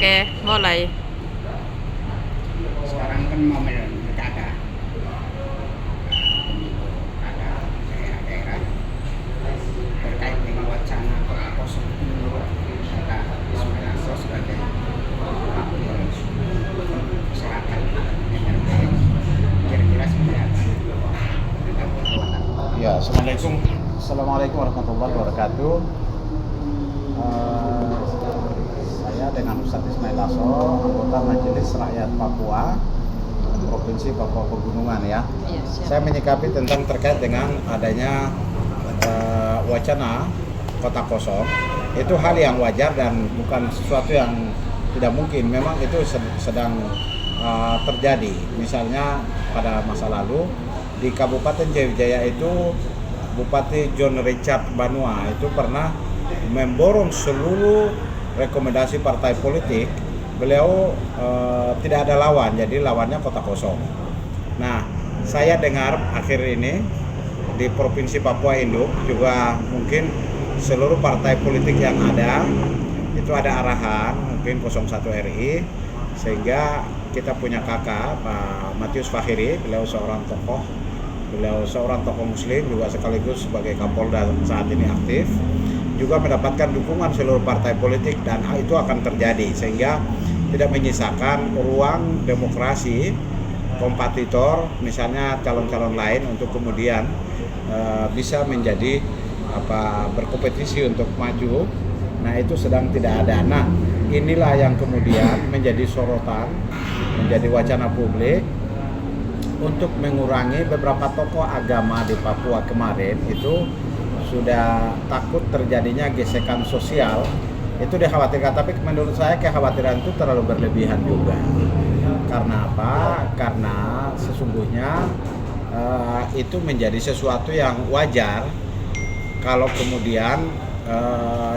Oke, mulai. Sekarang kan momen pilkada, pilkada daerah-daerah terkait dengan wacana kota kosong menurut kata Ismail Aso sebagai wakil kesehatan MRT, kira-kira seperti apa? Ya, Assalamualaikum warahmatullahi wabarakatuh. Eh, saya dengan Ustadz Ismail Aso, anggota Majelis Rakyat Papua, Provinsi Papua Pegunungan ya. Iya, siap. Saya menyikapi tentang terkait dengan adanya wacana kota kosong. Itu hal yang wajar dan bukan sesuatu yang tidak mungkin. Memang itu sedang terjadi. Misalnya pada masa lalu di Kabupaten Jayapura itu Bupati John Richard Banua itu pernah memborong seluruh rekomendasi partai politik. Beliau tidak ada lawan, jadi lawannya kota kosong. Nah, saya dengar akhir ini di Provinsi Papua Induk juga mungkin seluruh partai politik yang ada itu ada arahan mungkin 01 RI, sehingga kita punya kakak Pak Matius Fakhiri, beliau seorang tokoh muslim juga sekaligus sebagai Kapolda saat ini aktif, juga mendapatkan dukungan seluruh partai politik dan hal itu akan terjadi sehingga tidak menyisakan ruang demokrasi kompetitor misalnya calon-calon lain untuk kemudian bisa menjadi berkompetisi untuk maju. Nah, itu sedang tidak ada. Nah, inilah yang kemudian menjadi sorotan, menjadi wacana publik untuk mengurangi beberapa tokoh agama di Papua kemarin itu sudah takut terjadinya gesekan sosial. Itu dikhawatirkan, tapi menurut saya kekhawatiran itu terlalu berlebihan juga. Karena apa? Karena sesungguhnya itu menjadi sesuatu yang wajar kalau kemudian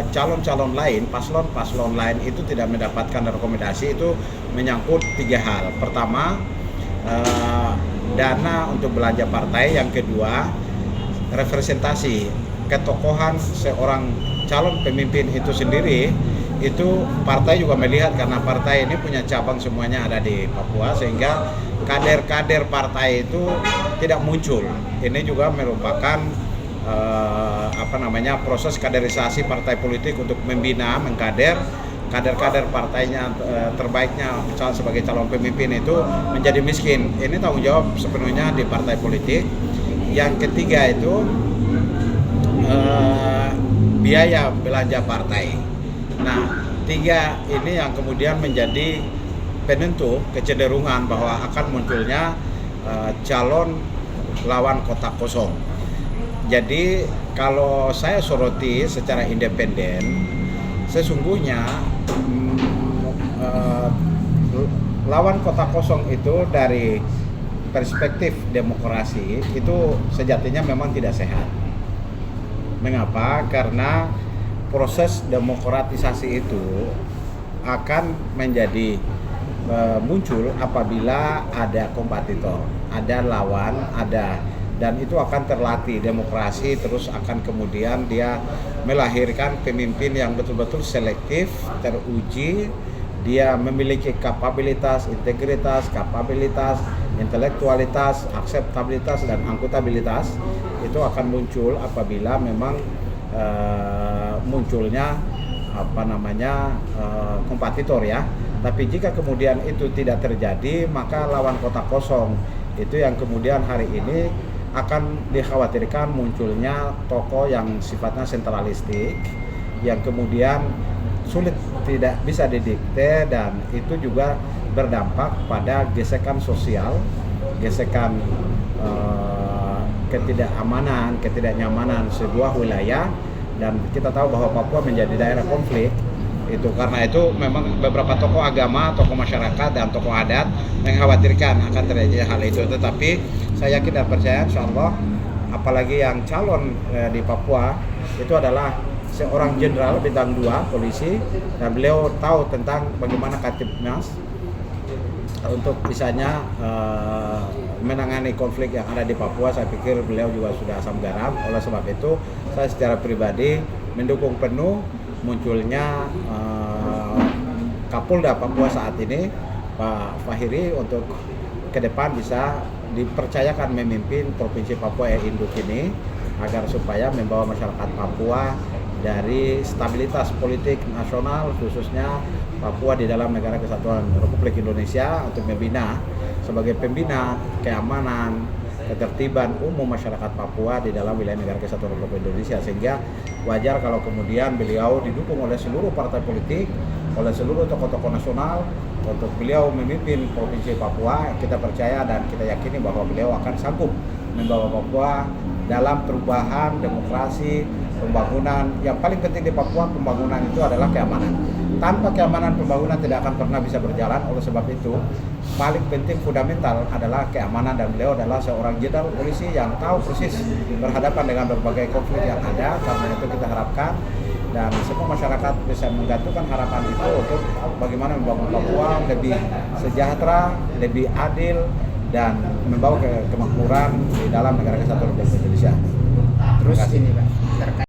calon-calon lain, paslon-paslon lain itu tidak mendapatkan rekomendasi. Itu menyangkut 3 hal. Pertama, dana untuk belanja partai. Yang kedua, representasi ketokohan seorang calon pemimpin itu sendiri. Itu partai juga melihat karena partai ini punya cabang semuanya ada di Papua, sehingga kader-kader partai itu tidak muncul. Ini juga merupakan proses kaderisasi partai politik untuk membina, mengkader kader-kader partainya terbaiknya sebagai calon pemimpin itu menjadi miskin. Ini tanggung jawab sepenuhnya di partai politik. Yang ketiga itu biaya belanja partai. Nah, 3 ini yang kemudian menjadi penentu kecenderungan bahwa akan munculnya calon lawan kota kosong. Jadi kalau saya soroti secara independen, sesungguhnya lawan kota kosong itu dari perspektif demokrasi itu sejatinya memang tidak sehat. Mengapa? Karena proses demokratisasi itu akan menjadi muncul apabila ada kompetitor, ada lawan, dan itu akan terlatih demokrasi, terus akan kemudian dia melahirkan pemimpin yang betul-betul selektif, teruji, dia memiliki kapabilitas, integritas, intelektualitas, akseptabilitas, dan akuntabilitas. Itu akan muncul apabila memang munculnya kompetitor ya. Tapi jika kemudian itu tidak terjadi, maka lawan kota kosong itu yang kemudian hari ini akan dikhawatirkan munculnya tokoh yang sifatnya sentralistik, yang kemudian sulit tidak bisa didikte, dan itu juga berdampak pada gesekan sosial, gesekan ketidakamanan, ketidaknyamanan sebuah wilayah. Dan kita tahu bahwa Papua menjadi daerah konflik. Itu karena itu memang beberapa tokoh agama, tokoh masyarakat, dan tokoh adat mengkhawatirkan akan terjadi hal itu. Tetapi saya yakin dan percaya insya Allah, apalagi yang calon di Papua itu adalah seorang jenderal bintang 2 polisi, dan beliau tahu tentang bagaimana Kamtibmas untuk bisanya menangani konflik yang ada di Papua. Saya pikir beliau juga sudah asam garam. Oleh sebab itu saya secara pribadi mendukung penuh munculnya Kapolda Papua saat ini, Pak Fahiri, untuk ke depan bisa dipercayakan memimpin Provinsi Papua yang induk ini, agar supaya membawa masyarakat Papua dari stabilitas politik nasional, khususnya Papua di dalam Negara Kesatuan Republik Indonesia, untuk membina sebagai pembina keamanan, ketertiban umum masyarakat Papua di dalam wilayah Negara Kesatuan Republik Indonesia. Sehingga wajar kalau kemudian beliau didukung oleh seluruh partai politik, oleh seluruh tokoh-tokoh nasional untuk beliau memimpin Provinsi Papua. Kita percaya dan kita yakini bahwa beliau akan sanggup membawa Papua dalam perubahan, demokrasi, pembangunan. Yang paling penting di Papua, pembangunan itu adalah keamanan. Tanpa keamanan, pembangunan tidak akan pernah bisa berjalan. Oleh sebab itu, paling penting fundamental adalah keamanan, dan beliau adalah seorang jenderal polisi yang tahu persis berhadapan dengan berbagai konflik yang ada. Karena itu kita harapkan dan semua masyarakat bisa menggantungkan harapan itu untuk bagaimana membangun Papua lebih sejahtera, lebih adil, dan membawa kemakmuran di dalam Negara Kesatuan Republik Indonesia. Terus ini Pak, terkait